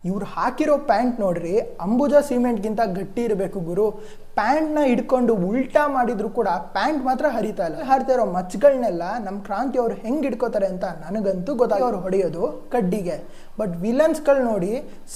ಇವ್ರು ಹಾಕಿರೋ ಪ್ಯಾಂಟ್ ನೋಡ್ರಿ ಅಂಬುಜಾ ಸಿಮೆಂಟ್ಗಿಂತ ಗಟ್ಟಿ ಇರಬೇಕು ಗುರು. ಪ್ಯಾಂಟ್ನ ಹಿಡ್ಕೊಂಡು ಉಲ್ಟಾ ಮಾಡಿದ್ರು ಕೂಡ ಪ್ಯಾಂಟ್ ಮಾತ್ರ ಹರಿತಾ ಇಲ್ಲ. ಹಾರ್ತಾ ಇರೋ ಮಚ್ಚಗಳನ್ನೆಲ್ಲ ನಮ್ಮ ಕ್ರಾಂತಿ ಅವ್ರು ಹೆಂಗೆ ಹಿಡ್ಕೋತಾರೆ ಅಂತ ನನಗಂತೂ ಗೊತ್ತಾಗ. ಅವ್ರು ಹೊಡೆಯೋದು ಕಡ್ಡಿಗೆ. ಬಟ್ ವಿಲನ್ಸ್ಗಳು ನೋಡಿ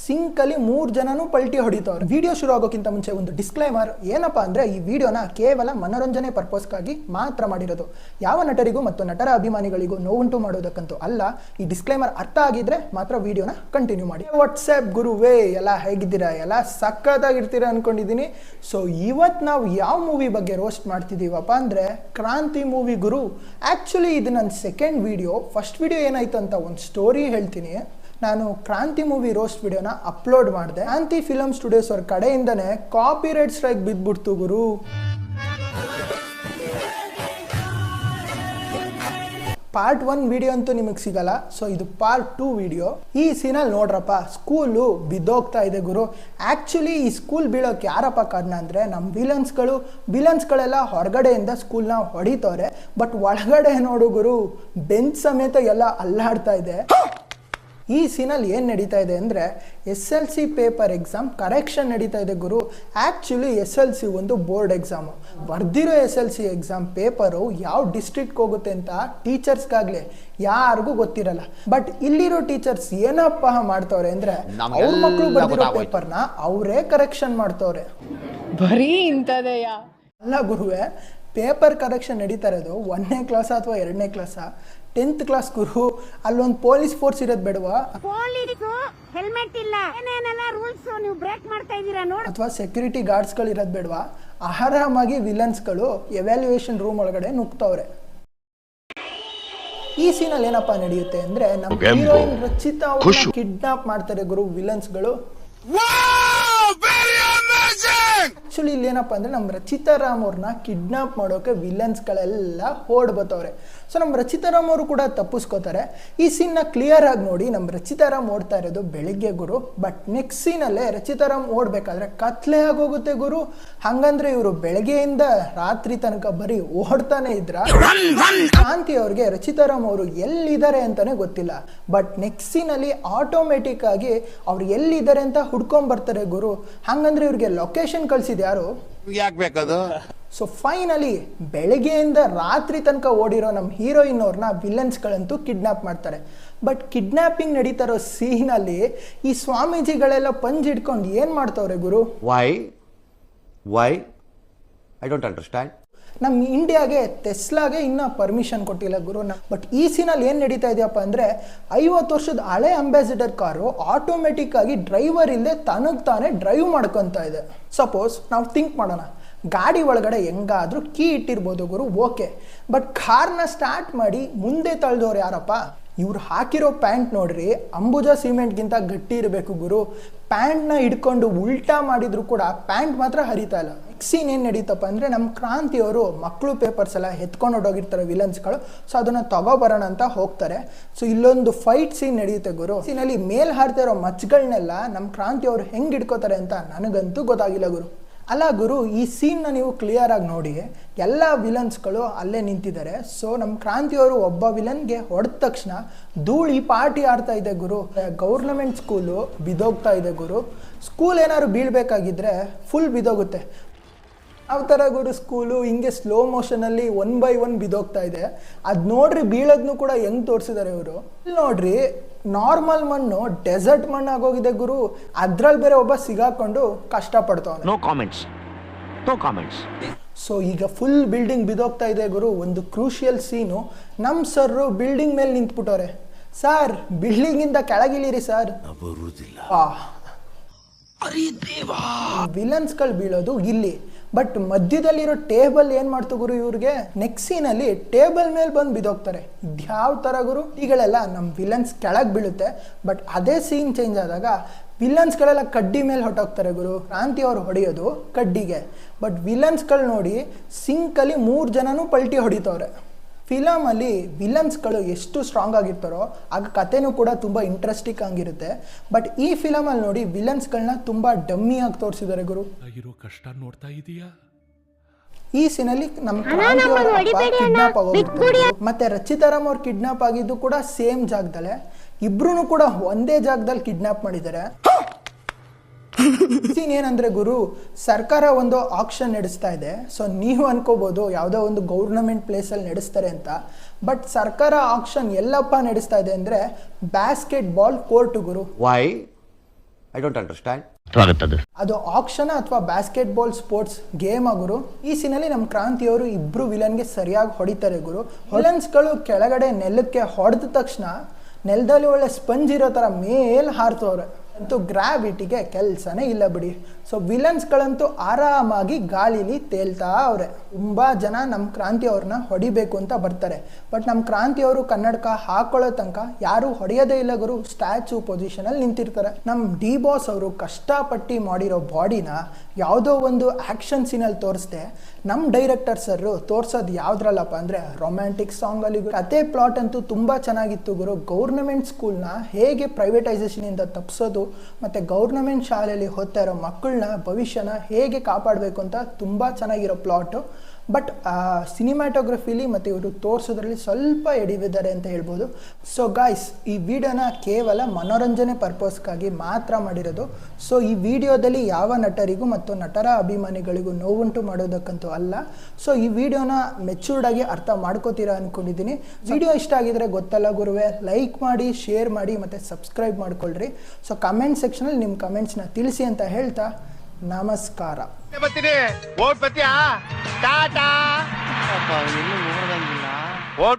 ಸಿಂಕಲ್ಲಿ 3 ಜನನೂ ಪಲ್ಟಿ ಹೊಡಿತವ್ರು. ವಿಡಿಯೋ ಶುರು ಆಗೋಕ್ಕಿಂತ ಮುಂಚೆ ಒಂದು ಡಿಸ್ಕ್ಲೈಮರ್. ಏನಪ್ಪ ಅಂದರೆ ಈ ವಿಡಿಯೋನ ಕೇವಲ ಮನೋರಂಜನೆ ಪರ್ಪಸ್ಗಾಗಿ ಮಾತ್ರ ಮಾಡಿರೋದು. ಯಾವ ನಟರಿಗೂ ಮತ್ತು ನಟರ ಅಭಿಮಾನಿಗಳಿಗೂ ನೋವುಂಟು ಮಾಡೋದಕ್ಕಂತೂ ಅಲ್ಲ. ಈ ಡಿಸ್ಕ್ಲೈಮರ್ ಅರ್ಥ ಆಗಿದ್ರೆ ಮಾತ್ರ ವಿಡಿಯೋನ ಕಂಟಿನ್ಯೂ ಮಾಡಿ. ವಾಟ್ಸ್ಆ್ಯಪ್ ಗುರುವೇ, ಎಲ್ಲ ಹೇಗಿದ್ದೀರಾ? ಎಲ್ಲ ಸಕ್ಕತ್ತಾಗಿರ್ತೀರಾ ಅನ್ಕೊಂಡಿದ್ದೀನಿ. ಸೊ ಇವತ್ತು ನಾವು ಯಾವ ಮೂವಿ ಬಗ್ಗೆ ರೋಸ್ಟ್ ಮಾಡ್ತಿದ್ದೀವಪ್ಪ ಅಂದರೆ ಕ್ರಾಂತಿ ಮೂವಿ ಗುರು. ಆ್ಯಕ್ಚುಲಿ ಇದು ನನ್ನ ಸೆಕೆಂಡ್ ವಿಡಿಯೋ. ಫಸ್ಟ್ ವಿಡಿಯೋ ಏನಾಯ್ತು ಅಂತ ಒಂದು ಸ್ಟೋರಿ ಹೇಳ್ತೀನಿ. ನಾನು ಕ್ರಾಂತಿ ಮೂವಿ ರೋಸ್ಟ್ ವಿಡಿಯೋನ ಅಪ್ಲೋಡ್ ಮಾಡಿದೆ. ಕ್ರಾಂತಿ ಫಿಲಮ್ ಸ್ಟುಡಿಯೋಸ್ ಅವ್ರ ಕಡೆಯಿಂದನೇ ಕಾಪಿರೈಟ್ ಸ್ಟ್ರೈಕ್ ಬಿದ್ದುಬಿಡ್ತು ಗುರು. ಪಾರ್ಟ್ 1 ವಿಡಿಯೋ ಅಂತೂ ನಿಮಗೆ ಸಿಗಲ್ಲ. ಸೊ ಇದು ಪಾರ್ಟ್ 2 ವಿಡಿಯೋ. ಈ ಸೀನಲ್ಲಿ ನೋಡ್ರಪ್ಪ, ಸ್ಕೂಲು ಬಿದ್ದೋಗ್ತಾ ಇದೆ ಗುರು. ಆ್ಯಕ್ಚುಲಿ ಈ ಸ್ಕೂಲ್ ಬೀಳೋಕ್ಕೆ ಯಾರಪ್ಪ ಕಾರಣ ಅಂದರೆ ನಮ್ಮ ವಿಲನ್ಸ್ಗಳೆಲ್ಲ ಹೊರಗಡೆಯಿಂದ ಸ್ಕೂಲ್ನ ಹೊಡಿತವ್ರೆ. ಬಟ್ ಒಳಗಡೆ ನೋಡು ಗುರು, ಬೆಂಚ್ ಸಮೇತ ಎಲ್ಲ ಅಲ್ಲಾಡ್ತಾ ಇದೆ. ಈ ಸೀನಲ್ಲಿ ಏನು ನಡೀತಾ ಇದೆ ಅಂದರೆ SLC ಪೇಪರ್ ಎಕ್ಸಾಮ್ ಕರೆಕ್ಷನ್ ನಡೀತಾ ಇದೆ ಗುರು. ಆ್ಯಕ್ಚುಲಿ SLC ಒಂದು ಬೋರ್ಡ್ ಎಕ್ಸಾಮು. ಬರ್ದಿರೋ SLC ಎಕ್ಸಾಮ್ ಪೇಪರು ಯಾವ ಡಿಸ್ಟ್ರಿಕ್ಟ್ಗೆ ಹೋಗುತ್ತೆ ಅಂತ ಟೀಚರ್ಸ್ಗಾಗಲಿ ಯಾರಿಗೂ ಗೊತ್ತಿರಲ್ಲ. ಬಟ್ ಇಲ್ಲಿರೋ ಟೀಚರ್ಸ್ ಏನಪ್ಪ ಮಾಡ್ತವ್ರೆ ಅಂದರೆ ಅವ್ರ ಮಕ್ಕಳು ಬರ್ದಿರೋ ಪೇಪರ್ನ ಅವರೇ ಕರೆಕ್ಷನ್ ಮಾಡ್ತವ್ರೆ. ಬರೀ ಇಂಥದೆಯಾ? ಅಲ್ಲ ಗುರುವೆ, ಪೇಪರ್ ಕರೆಕ್ಷನ್ ನಡೀತಾ ಇರೋದು 1ನೇ ಕ್ಲಾಸ್ ಅಥವಾ 2ನೇ ಕ್ಲಾಸಾ? 10th ಕ್ಲಾಸ್ ಗುರು. ಅಲ್ಲೊಂದು ಪೊಲೀಸ್ ಫೋರ್ಸ್ ಇರೋದು ಬೇಡವಾ? ಹೆಲ್ಮೆಟ್ ಇಲ್ಲ, ಏನೇನೆಲ್ಲ ರೂಲ್ಸ್ ನೀವು ಬ್ರೇಕ್ ಮಾಡ್ತಾ ಇದ್ದೀರಾ ನೋಡಿ. ಅಥವಾ ಸೆಕ್ಯೂರಿಟಿ ಗಾರ್ಡ್ಸ್ಗಳು ಇರೋದು ಬೇಡವಾ? ಆರಾಮಾಗಿ ವಿಲನ್ಸ್ಗಳು ಎವ್ಯಾಲ್ಯೂಯೇಷನ್ ರೂಮ್ ಒಳಗಡೆ ನುಗ್ತವ್ರೆ. ಈ ಸೀನಲ್ಲಿ ಏನಪ್ಪಾ ನಡೆಯುತ್ತೆ ಅಂದ್ರೆ ನಮ್ಮ ಹೀರೋಯಿನ್ ರಚಿತಾ ಅವ್ರನ್ನ ಕಿಡ್ನಾಪ್ ಮಾಡ್ತಾರೆ ಗುರು ವಿಲನ್ಸ್ಗಳು. ಆಕ್ಚುಲಿ ಇಲ್ಲಿ ಏನಪ್ಪಾ ಅಂದ್ರೆ ನಮ್ಮ ರಚಿತಾರಾಮ್ ಅವ್ರನ್ನ ಕಿಡ್ನಾಪ್ ಮಾಡೋಕೆ ವಿಲನ್ಸ್ಗಳೆಲ್ಲ ಓಡ್ ಬತ್ತವ್ರೆ. ಸೊ ನಮ್ಮ ರಚಿತಾರಾಮ್ ಅವರು ಕೂಡ ತಪ್ಪಿಸ್ಕೋತಾರೆ. ಈ ಸೀನ್ನ ಕ್ಲಿಯರ್ ಆಗಿ ನೋಡಿ, ನಮ್ಮ ರಚಿತಾರಾಮ್ ಓಡ್ತಾ ಇರೋದು ಬೆಳಿಗ್ಗೆ ಗುರು. ಬಟ್ ನೆಕ್ಸ್ಟ್ ಸೀನಲ್ಲೇ ರಚಿತಾರಾಮ್ ಓಡ್ಬೇಕಾದ್ರೆ ಕತ್ಲೆ ಆಗೋಗುತ್ತೆ ಗುರು. ಹಂಗಂದ್ರೆ ಇವರು ಬೆಳಗ್ಗೆಯಿಂದ ರಾತ್ರಿ ತನಕ ಬರೀ ಓಡ್ತಾನೆ ಇದ್ರ. ಕ್ರಾಂತಿ ಅವ್ರಿಗೆ ರಚಿತಾರಾಮ್ ಅವರು ಎಲ್ಲಿದ್ದಾರೆ ಅಂತಾನೆ ಗೊತ್ತಿಲ್ಲ. ಬಟ್ ನೆಕ್ಸ್ಟ್ ಸೀನಲ್ಲಿ ಆಟೋಮೆಟಿಕ್ ಆಗಿ ಅವ್ರು ಎಲ್ಲಿದ್ದಾರೆ ಅಂತ ಹುಡ್ಕೊಂಡ್ ಬರ್ತಾರೆ ಗುರು. ಹಂಗಂದ್ರೆ ಇವ್ರಿಗೆ ಲೊಕೇಶನ್ ಕಳ್ಸಿದ್ ಯಾರು? ಯಾಕೆ ಬೇಕದು? ಸೊ ಫೈನಲಿ ಬೆಳಗ್ಗೆಯಿಂದ ರಾತ್ರಿ ತನಕ ಓಡಿರೋ ನಮ್ಮ ಹೀರೋಯಿನ್ ಅವ್ರನ್ನ ವಿಲನ್ಸ್ಗಳಂತೂ ಕಿಡ್ನಾಪ್ ಮಾಡ್ತಾರೆ. ಬಟ್ ಕಿಡ್ನಾಪಿಂಗ್ ನಡೀತಾ ಇರೋ ಸೀನಲ್ಲಿ ಈ ಸ್ವಾಮೀಜಿಗಳೆಲ್ಲ ಪಂಜ್ ಹಿಡ್ಕೊಂಡು ಏನು ಮಾಡ್ತವ್ರೆ ಗುರು? Why I don't understand. ನಮ್ಮ ಇಂಡಿಯಾಗೆ ಟೆಸ್ಲಾಗೆ ಇನ್ನೂ ಪರ್ಮಿಷನ್ ಕೊಟ್ಟಿಲ್ಲ ಗುರು. ಬಟ್ ಈ ಸೀನಲ್ಲಿ ಏನು ನಡೀತಾ ಇದೆಯಪ್ಪ ಅಂದರೆ 50 ವರ್ಷದ ಹಳೆ ಅಂಬಾಸಿಡರ್ ಕಾರು ಆಟೋಮೆಟಿಕ್ ಆಗಿ ಡ್ರೈವರ್ ಇಲ್ಲದೆ ತನಗೆ ತಾನೇ ಡ್ರೈವ್ ಮಾಡ್ಕೊತಾ ಇದೆ. ಸಪೋಸ್ ನಾವು ಥಿಂಕ್ ಮಾಡೋಣ, ಗಾಡಿ ಒಳಗಡೆ ಹೆಂಗಾದ್ರೂ ಕೀ ಇಟ್ಟಿರ್ಬೋದು ಗುರು, ಓಕೆ. ಬಟ್ ಕಾರ್ನ ಸ್ಟಾರ್ಟ್ ಮಾಡಿ ಮುಂದೆ ತಳ್ದವ್ರು ಯಾರಪ್ಪ? ಇವ್ರು ಹಾಕಿರೋ ಪ್ಯಾಂಟ್ ನೋಡ್ರಿ ಅಂಬುಜಾ ಸಿಮೆಂಟ್ಗಿಂತ ಗಟ್ಟಿ ಇರಬೇಕು ಗುರು. ಪ್ಯಾಂಟ್ನ ಹಿಡ್ಕೊಂಡು ಉಲ್ಟಾ ಮಾಡಿದ್ರು ಕೂಡ ಪ್ಯಾಂಟ್ ಮಾತ್ರ ಹರಿತಾ ಇಲ್ಲ. ಸೀನ್ ಏನು ನಡೀತಪ್ಪ ಅಂದರೆ ನಮ್ಮ ಕ್ರಾಂತಿಯವರು ಮಕ್ಕಳು ಪೇಪರ್ಸ್ ಎಲ್ಲ ಎತ್ಕೊಂಡು ಹೊಡೋಗಿರ್ತಾರೆ ವಿಲನ್ಸ್ಗಳು. ಸೊ ಅದನ್ನು ತಗೋಬರೋಣ ಅಂತ ಹೋಗ್ತಾರೆ. ಸೊ ಇಲ್ಲೊಂದು ಫೈಟ್ ಸೀನ್ ನಡೆಯುತ್ತೆ ಗುರು. ಸೀನಲ್ಲಿ ಮೇಲ್ ಹಾರ್ತಾ ಇರೋ ಮಚ್ಚಗಳನ್ನೆಲ್ಲ ನಮ್ಮ ಕ್ರಾಂತಿಯವರು ಹೆಂಗೆ ಹಿಡ್ಕೋತಾರೆ ಅಂತ ನನಗಂತೂ ಗೊತ್ತಾಗಿಲ್ಲ ಗುರು. ಅಲ್ಲ ಗುರು, ಈ ಸೀನ್ನ ನೀವು ಕ್ಲಿಯರ್ ಆಗಿ ನೋಡಿ, ಎಲ್ಲ ವಿಲನ್ಸ್ಗಳು ಅಲ್ಲೇ ನಿಂತಿದ್ದಾರೆ. ಸೊ ನಮ್ಮ ಕ್ರಾಂತಿಯವರು ಒಬ್ಬ ವಿಲನ್ಗೆ ಹೊಡೆದ ತಕ್ಷಣ ಧೂಳಿ ಪಾರ್ಟಿ ಆಡ್ತಾ ಇದೆ ಗುರು. ಗೌರ್ನಮೆಂಟ್ ಸ್ಕೂಲು ಬಿದೋಗ್ತಾ ಇದೆ ಗುರು. ಸ್ಕೂಲ್ ಏನಾದ್ರು ಬೀಳ್ಬೇಕಾಗಿದ್ರೆ ಫುಲ್ ಬಿದೋಗುತ್ತೆ. ಯಾವ ಥರ ಗುರು ಸ್ಕೂಲು ಹಿಂಗೆ ಸ್ಲೋ ಮೋಷನಲ್ಲಿ 1 by 1 ಬಿದೋಗ್ತಾ ಇದೆ. ಅದು ನೋಡ್ರಿ ಬೀಳೋದ್ನು ಕೂಡ ಹೆಂಗೆ ತೋರಿಸಿದ್ದಾರೆ ಇವರು. ಇಲ್ಲಿ ನೋಡ್ರಿ ನಾರ್ಮಲ್ ಮಣ್ಣು ಡೆಸರ್ಟ್ ಮಣ್ಣು ಆಗೋಗಿದೆ ಗುರು. ಅದ್ರಲ್ಲಿ ಬೇರೆ ಒಬ್ಬ ಸಿಗಾಕೊಂಡು ಕಷ್ಟಪಡ್ತಾವನೆ. No comments. ಸೊ ಈಗ ಫುಲ್ ಬಿಲ್ಡಿಂಗ್ ಬಿದೋಗ್ತಾ ಇದೆ ಗುರು. ಒಂದು ಕ್ರೂಷಿಯಲ್ ಸೀನು, ನಮ್ಮ ಸರ್ರು ಬಿಲ್ಡಿಂಗ್ ಮೇಲೆ ನಿಂತ್ಬಿಟ್ಟವ್ರೆ. Sir ಬಿಲ್ಡಿಂಗಿಂದ ಕೆಳಗಿಳಿರಿ sir. ವಿಲನ್ಸ್ಗಳು ಬೀಳೋದು ಇಲ್ಲಿ. ಬಟ್ ಮಧ್ಯದಲ್ಲಿರೋ ಟೇಬಲ್ ಏನು ಮಾಡ್ತು ಗುರು ಇವ್ರಿಗೆ? ನೆಕ್ಸ್ಟ್ ಸೀನಲ್ಲಿ ಟೇಬಲ್ ಮೇಲೆ ಬಂದು ಬಿದ್ದೋಗ್ತಾರೆ. ಇದ್ಯಾವ ಥರ ಗುರು? ಈಗಳೆಲ್ಲ ನಮ್ಮ ವಿಲನ್ಸ್ ಕೆಳಗೆ ಬೀಳುತ್ತೆ. ಬಟ್ ಅದೇ ಸೀನ್ ಚೇಂಜ್ ಆದಾಗ ವಿಲನ್ಸ್ಗಳೆಲ್ಲ ಕಡ್ಡಿ ಮೇಲೆ ಹೊಟ್ಟೋಗ್ತಾರೆ ಗುರು. ಕ್ರಾಂತಿ ಅವರು ಹೊಡೆಯೋದು ಕಡ್ಡಿಗೆ. ಬಟ್ ವಿಲನ್ಸ್ಗಳು ನೋಡಿ ಸಿಂಕಲ್ಲಿ 3 ಜನನೂ ಪಲ್ಟಿ ಹೊಡಿತವ್ರೆ. ಫಿಲಮಲ್ಲಿ ವಿಲನ್ಸ್ಗಳು ಎಷ್ಟು ಸ್ಟ್ರಾಂಗ್ ಆಗಿರ್ತಾರೋ ಆಗ ಕಥೆನೂ ಕೂಡ ತುಂಬ ಇಂಟ್ರೆಸ್ಟಿಂಗ್ ಆಗಿರುತ್ತೆ. ಬಟ್ ಈ ಫಿಲಮಲ್ಲಿ ನೋಡಿ ವಿಲನ್ಸ್ಗಳನ್ನ ತುಂಬ ಡಮ್ಮಿ ಆಗಿ ತೋರಿಸಿದ್ದಾರೆ ಗುರು. ಕಷ್ಟ ನೋಡ್ತಾ ಇದೀಯಾ? ಈ ಸೀನಲ್ಲಿ ನಮ್ಮ ಕಿಡ್ನಾಪ್ ಆಗೋಗಿರ್ತಾರೆ. ಮತ್ತೆ ರಚಿತಾರಾಮ್ ಅವ್ರು ಕಿಡ್ನಾಪ್ ಆಗಿದ್ದು ಕೂಡ ಸೇಮ್ ಜಾಗದಲ್ಲೇ. ಇಬ್ರು ಕೂಡ ಒಂದೇ ಜಾಗದಲ್ಲಿ ಕಿಡ್ನಾಪ್ ಮಾಡಿದ್ದಾರೆ. ಸೀನ್ ಏನಂದ್ರೆ ಗುರು, ಸರ್ಕಾರ ಒಂದು ಆಕ್ಷನ್ ನಡೆಸ್ತಾ ಇದೆ. ಸೊ ನೀವು ಅನ್ಕೋಬಹುದು ಯಾವುದೋ ಒಂದು ಗೌರ್ನಮೆಂಟ್ ಪ್ಲೇಸಲ್ಲಿ ನಡೆಸ್ತಾರೆ ಅಂತ. ಬಟ್ ಸರ್ಕಾರ ಆಕ್ಷನ್ ಎಲ್ಲಪ್ಪ ನಡೆಸ್ತಾ ಇದೆ ಅಂದ್ರೆ basket ball court Guru. Why? I don't understand. ಅದು ಆಕ್ಷನ್ ಅಥವಾ ಬ್ಯಾಸ್ಕೆಟ್ ಬಾಲ್ ಸ್ಪೋರ್ಟ್ಸ್ ಗೇಮ್ ಗುರು. ಈ ಸೀನಲ್ಲಿ ನಮ್ಮ ಕ್ರಾಂತಿಯವರು ಇಬ್ರು ವಿಲನ್ಗೆ ಸರಿಯಾಗಿ ಹೊಡಿತಾರೆ ಗುರು. ವಿಲನ್ಸ್ಗಳು ಕೆಳಗಡೆ ನೆಲಕ್ಕೆ ಹೊಡೆದ ತಕ್ಷಣ ನೆಲದಲ್ಲಿ ಒಳ್ಳೆ ಸ್ಪಂಜ್ ಇರೋ ಥರ ಮೇಲ್ ಹಾರ್ತವ್ರೆ. ಅಂತೂ ಗ್ರಾವಿಟಿಗೆ ಕೆಲಸನೇ ಇಲ್ಲ ಬಿಡಿ. ಸೊ ವಿಲನ್ಸ್ಗಳಂತೂ ಆರಾಮಾಗಿ ಗಾಳಿಲಿ ತೇಲ್ತಾ ಅವ್ರೆ. ತುಂಬ ಜನ ನಮ್ಮ ಕ್ರಾಂತಿಯವ್ರನ್ನ ಹೊಡಿಬೇಕು ಅಂತ ಬರ್ತಾರೆ. ಬಟ್ ನಮ್ಮ ಕ್ರಾಂತಿಯವರು ಕನ್ನಡಕ ಹಾಕೊಳ್ಳೋ ತನಕ ಯಾರು ಹೊಡೆಯೋದೇ ಇಲ್ಲ ಗುರು. ಸ್ಟ್ಯಾಚು ಪೊಸಿಷನಲ್ಲಿ ನಿಂತಿರ್ತಾರೆ. ನಮ್ಮ ಡಿ ಬಾಸ್ ಅವರು ಕಷ್ಟಪಟ್ಟು ಮಾಡಿರೋ ಬಾಡಿನ ಯಾವುದೋ ಒಂದು ಆ್ಯಕ್ಷನ್ ಸೀನಲ್ಲಿ ತೋರಿಸ್ದೆ ನಮ್ಮ ಡೈರೆಕ್ಟರ್ ಸರ್ ತೋರ್ಸೋದು ಯಾವುದ್ರಲ್ಲಪ್ಪ ಅಂದರೆ ರೊಮ್ಯಾಂಟಿಕ್ ಸಾಂಗಲ್ಲಿ. ಕತೆ ಪ್ಲಾಟ್ ಅಂತೂ ತುಂಬ ಚೆನ್ನಾಗಿತ್ತು ಗುರು. ಗೌರ್ನಮೆಂಟ್ ಸ್ಕೂಲ್ನ ಹೇಗೆ ಪ್ರೈವೇಟೈಸೇಷನಿಂದ ತಪ್ಪಿಸೋದು ಮತ್ತು ಗೌರ್ನಮೆಂಟ್ ಶಾಲೆಯಲ್ಲಿ ಓದ್ತಾ ಇರೋ ಮಕ್ಕಳನ್ನ ಭವಿಷ್ಯನ ಹೇಗೆ ಕಾಪಾಡಬೇಕು ಅಂತ ತುಂಬ ಚೆನ್ನಾಗಿರೋ ಪ್ಲಾಟು. ಬಟ್ ಸಿನಿಮ್ಯಾಟೋಗ್ರಫಿಲಿ ಮತ್ತು ಇವರು ತೋರಿಸೋದ್ರಲ್ಲಿ ಸ್ವಲ್ಪ ಎಡಿವಿದ್ದಾರೆ ಅಂತ ಹೇಳ್ಬೋದು. ಸೊ ಗಾಯ್ಸ್, ಈ ವಿಡಿಯೋನ ಕೇವಲ ಮನೋರಂಜನೆ ಪರ್ಪಸ್ಗಾಗಿ ಮಾತ್ರ ಮಾಡಿರೋದು. ಸೊ ಈ ವಿಡಿಯೋದಲ್ಲಿ ಯಾವ ನಟರಿಗೂ ಮತ್ತು ನಟರ ಅಭಿಮಾನಿಗಳಿಗೂ ನೋವುಂಟು ಮಾಡೋದಕ್ಕಂತೂ ಅಲ್ಲ. ಸೊ ಈ ವಿಡಿಯೋನ ಮೆಚೂರ್ಡಾಗಿ ಅರ್ಥ ಮಾಡ್ಕೋತೀರಾ ಅಂದ್ಕೊಂಡಿದ್ದೀನಿ. ವಿಡಿಯೋ ಇಷ್ಟ ಆಗಿದ್ರೆ ಗೊತ್ತಲ್ಲ ಗುರುವೆ, ಲೈಕ್ ಮಾಡಿ, ಶೇರ್ ಮಾಡಿ ಮತ್ತು ಸಬ್ಸ್ಕ್ರೈಬ್ ಮಾಡ್ಕೊಳ್ರಿ. ಸೊ ಕಮೆಂಟ್ ಸೆಕ್ಷನಲ್ಲಿ ನಿಮ್ಮ ಕಮೆಂಟ್ಸ್ನ ತಿಳಿಸಿ ಅಂತ ಹೇಳ್ತಾ ನಮಸ್ಕಾರ. ಬರ್ತೀನಿ. ಓಟ್ ಬರ್ತೀಯಾ? ಟಾಟಾ.